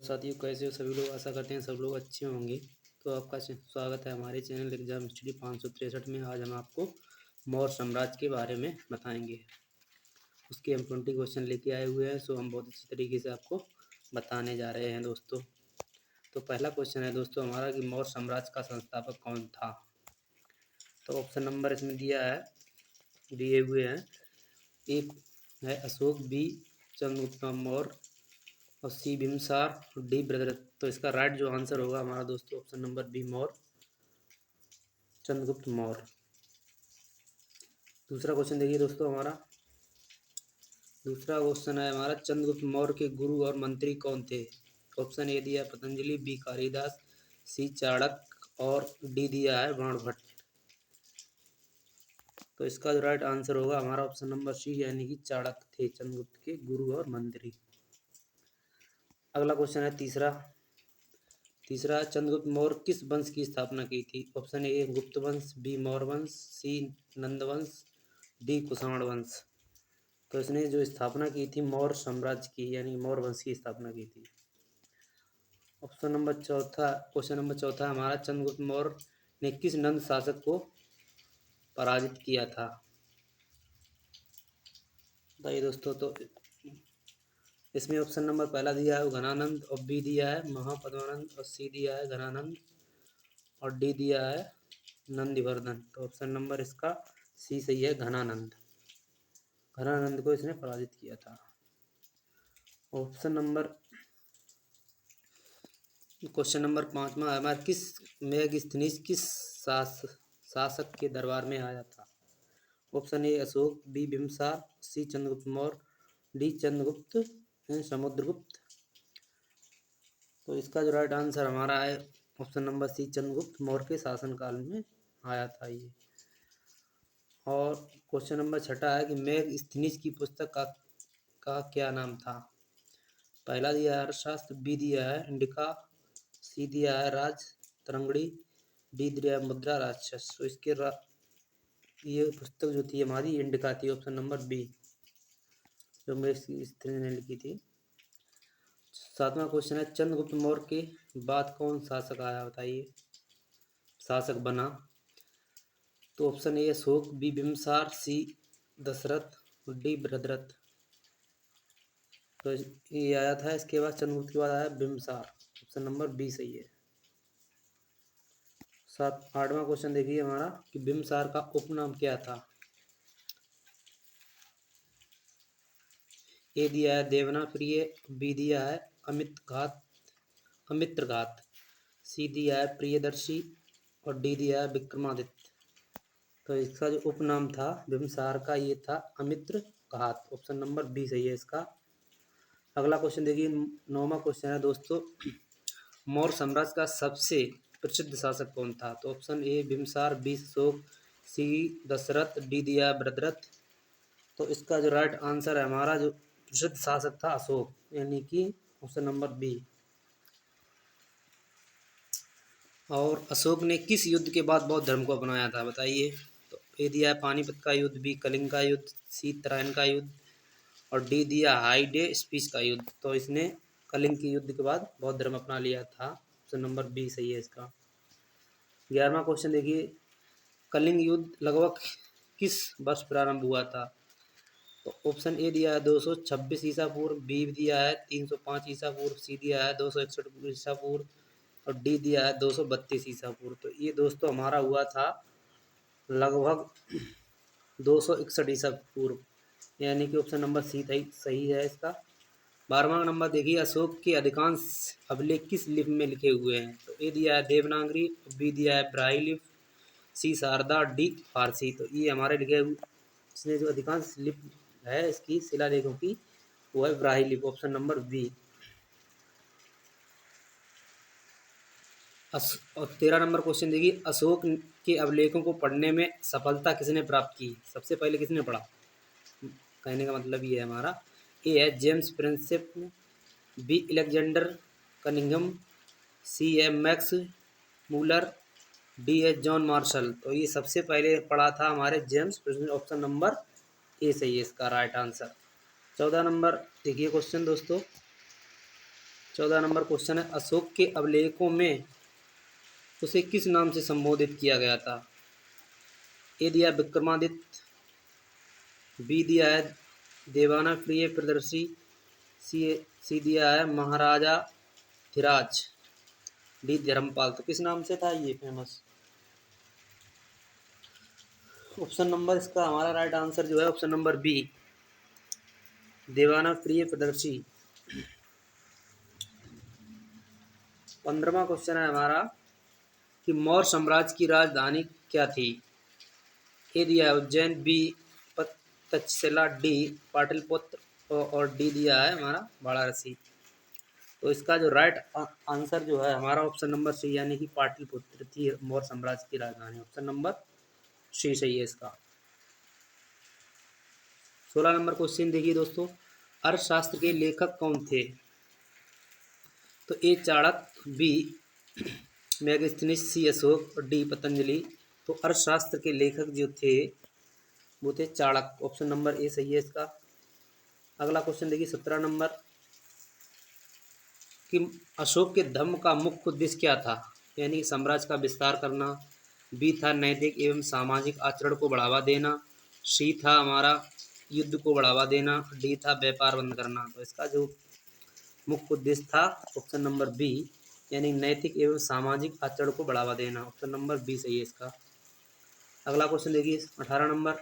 साथियों, कैसे हो सभी लोग। आशा करते हैं सब लोग अच्छे होंगे। तो आपका स्वागत है हमारे चैनल एग्जाम स्टडी 563 में। आज हम आपको मौर्य साम्राज्य के बारे में बताएंगे। उसके हम 20 क्वेश्चन लेके आए हुए हैं। सो हम बहुत अच्छी तरीके से आपको बताने जा रहे हैं दोस्तों। तो पहला क्वेश्चन है दोस्तों हमारा कि मौर्य साम्राज्य का संस्थापक कौन था। तो ऑप्शन नंबर इसमें दिए हुए हैं। एक है अशोक, बी चंद्रगुप्त मौर्य और सी बिम्बसार, डी ब्रदरथ। तो इसका राइट जो आंसर होगा हमारा दोस्तों option number B Maurya, Chandragupta Maurya. दूसरा क्वेश्चन देखिए दोस्तों हमारा। दूसरा क्वेश्चन है हमारा चंद्रगुप्त मौर्य के गुरु और मंत्री कौन थे। ऑप्शन ए दिया है पतंजलि, बी कालिदास, सी चाणक्य और डी दिया है बाणभट्ट। तो इसका जो राइट आंसर होगा हमारा ऑप्शन नंबर सी यानी कि चाणक्य थे चंद्रगुप्त के गुरु और मंत्री। अगला क्वेश्चन है तीसरा चंद्रगुप्त मौर्य किस वंश की स्थापना की थी। ऑप्शन ए गुप्त वंश, बी मौर्य वंश, सी नंद वंश, डी कुषाण वंश। तो इसने जो स्थापना की थी मौर्य साम्राज्य की यानी मौर्य वंश की स्थापना की थी। क्वेश्चन नंबर चौथा हमारा चंद्रगुप्त मौर्य ने किस नंद शासक को पराजित किया था। बताइए दोस्तों। तो इसमें ऑप्शन नंबर पहला दिया है घनानंद और बी दिया है महापद्मानंद और सी दिया है घनानंद और डी दिया है नंदिवर्धन। तो ऑप्शन नंबर इसका सी सही है, घनानंद। घनानंद को इसने पराजित किया था। ऑप्शन नंबर क्वेश्चन नंबर 5वां हमारा किस मेगास्थनीज किस शासक के दरबार में आया था। Option A Ashoka, B Bimbisara, C Chandragupta Maurya, D Chandragupta Samudragupta. तो इसका जो राइट आंसर हमारा है option number C Chandragupta Maurya के शासनकाल में आया था ये। और क्वेश्चन नंबर 6 है कि मेगास्थनीज की पुस्तक का क्या नाम था। पहला दिया है अर्थशास्त्र, बी दिया है इंडिका, सी दिया है राज तरंगड़ी, डी दिया है मुद्रा राक्षस। तो ये पुस्तक जो थी हमारी इंडिका थी, ऑप्शन नंबर बी, जो मेगास्थनीज ने लिखी थी। 7वां क्वेश्चन है चंद्रगुप्त मौर्य के बाद कौन शासक आया, बताइए शासक बना। तो option A Ashoka, B Bimbisara, C Dasharatha, D Brihadratha. तो ये आया था इसके बाद चंद्रगुप्त के बाद आया बिम्बसार। ऑप्शन नंबर बी सही है। 8वां क्वेश्चन देखिए हमारा कि बिम्बसार का उपनाम क्या था। ए दिया है देवना प्रिय, बी दिया है अमित्रघात, सी दिया है प्रियदर्शी और डी दिया है विक्रमादित्य। तो इसका जो उपनाम था बिम्बसार का ये था अमित्रघात। ऑप्शन नंबर बी सही है इसका। अगला क्वेश्चन देखिए 9वां क्वेश्चन है दोस्तों मौर्य साम्राज्य का सबसे प्रसिद्ध शासक कौन था। तो option A Bimbisara, B Ashoka, C Dasharatha, D दिया बृहद्रथ। तो इसका जो राइट आंसर है हमारा जो प्रसिद्ध शासक था अशोक यानी कि ऑप्शन नंबर बी। और अशोक ने किस युद्ध के बाद बौद्ध धर्म को अपनाया था, बताइए। तो ए दिया है पानीपत का युद्ध, बी कलिंग का युद्ध, सी तराइन का युद्ध और डी दिया हाइडे स्पीच का युद्ध। तो इसने कलिंग के युद्ध के बाद बौद्ध धर्म अपना लिया था। ऑप्शन नंबर बी सही है इसका। 11वां क्वेश्चन देखिए कलिंग युद्ध लगभग किस वर्ष प्रारंभ हुआ था। तो ऑप्शन ए दिया है 226 ईसा पूर्व, बी दिया है 305 ईसा पूर्व, सी दिया है 261 ईसा पूर्व और डी दिया है 232 ईसा पूर्व। तो ये दोस्तों हमारा हुआ था लगभग 261 ईसा पूर्व यानी कि ऑप्शन नंबर सी सही है इसका। 12वां नंबर देखिए अशोक के अधिकांश अभिलेख किस लिपि में लिखे हुए हैं। तो ए दिया है देवनागरी, बी दिया है ब्राह्मी लिपि, सी शारदा, डी फारसी। तो ये हमारे लिखे इसने जो अधिकांश लिपि है इसकी शिलालेखों की वो है ब्राह्मी लिपि। Option number B. और 13 नंबर क्वेश्चन देखिए अशोक के अभिलेखों को पढ़ने में सफलता किसने प्राप्त की। सबसे पहले किसने पढ़ा, कहने का मतलब ये है हमारा। ए है James Prinsep, B Alexander Cunningham, C है मैक्स मूलर, डी है जॉन मार्शल। तो ये सबसे पहले पढ़ा था हमारे James Prinsep. Option number A सही है इसका राइट आंसर। 14 नंबर देखिए क्वेश्चन दोस्तों 14 नंबर क्वेश्चन है, अशोक के अभिलेखों में उसे किस नाम से संबोधित किया गया था? ए दिया विक्रमादित्य, बी दिया है देवाना प्रिय प्रियदर्शी, सी दिया है महाराजा धीराज, डी धर्मपाल। तो किस नाम से था ये फेमस? ऑप्शन नंबर इसका हमारा राइट आंसर जो है ऑप्शन नंबर बी, देवाना प्रिय प्रियदर्शी। 15वां क्वेश्चन है हमारा कि मौर्य साम्राज्य की राजधानी क्या थी? ए दिया है उज्जैन, बी तक्षशिला, डी पाटलिपुत्र और डी दिया है हमारा वाराणसी। तो इसका जो राइट आंसर जो है हमारा ऑप्शन नंबर सी, यानी कि पाटलिपुत्र थी मौर्य साम्राज्य की राजधानी। ऑप्शन नंबर सी सही है इसका। 16 नंबर क्वेश्चन देखिए दोस्तों, अर्थशास्त्र के लेखक कौन थे? तो ए चाणक्य, बी मेगास्थनीज, सी अशोक और डी पतंजलि। तो अर्थशास्त्र के लेखक जो थे वो थे चाणक्य। ऑप्शन नंबर ए सही है इसका। अगला क्वेश्चन देखिए 17 नंबर कि अशोक के धर्म का मुख्य उद्देश्य क्या था? यानी साम्राज्य का विस्तार करना, बी था नैतिक एवं सामाजिक आचरण को बढ़ावा देना, सी था हमारा युद्ध को बढ़ावा देना, डी था व्यापार बंद करना। तो इसका जो मुख्य उद्देश्य था ऑप्शन नंबर बी, यानी नैतिक एवं सामाजिक आचरण को बढ़ावा देना। ऑप्शन नंबर बी सही है इसका। अगला क्वेश्चन देखिए 18 नंबर,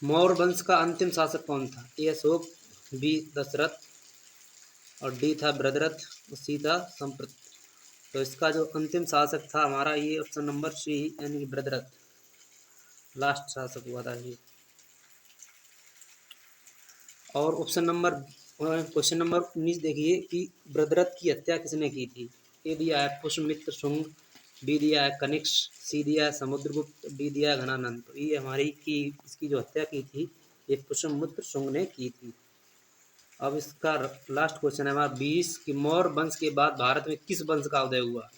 मौर्य वंश का अंतिम शासक कौन था? ए अशोक, बी दशरथ और डी था भद्रथ और सी था संप्रत। तो इसका जो अंतिम शासक था हमारा ये ऑप्शन नंबर सी, यानी कि भद्रथ लास्ट शासक हुआ था ये। और ऑप्शन नंबर क्वेश्चन नंबर 19 देखिए कि भद्रथ की हत्या किसने की थी? ए दिया है पुष्यमित्र शुंग, बी दिया है कनिष्क, सी दिया है समुद्रगुप्त, डी दिया है घनानंद। तो ये हमारी की इसकी जो हत्या की थी ये पुष्यमित्र शुंग ने की थी। अब इसका लास्ट क्वेश्चन है हमारा 20 कि मौर्य वंश के बाद भारत में किस वंश का उदय हुआ?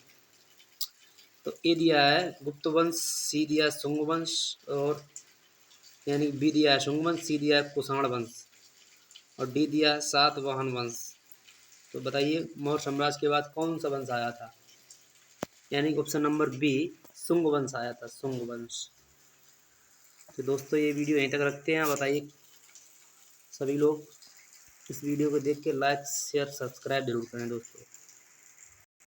तो ए दिया है गुप्त वंश, सी दिया है शुंग वंश और यानी बी दिया है शुंग वंश, सी दिया है कुषाण वंश और डी दिया है सातवाहन वंश। तो बताइए मौर्य साम्राज्य के बाद कौन सा वंश आया था? यानी ऑप्शन नंबर बी शुंग वंश आया था, शुंग वंश। तो दोस्तों ये वीडियो यहीं तक रखते हैं। बताइए सभी लोग इस वीडियो को देख के लाइक शेयर सब्सक्राइब जरूर करें दोस्तों।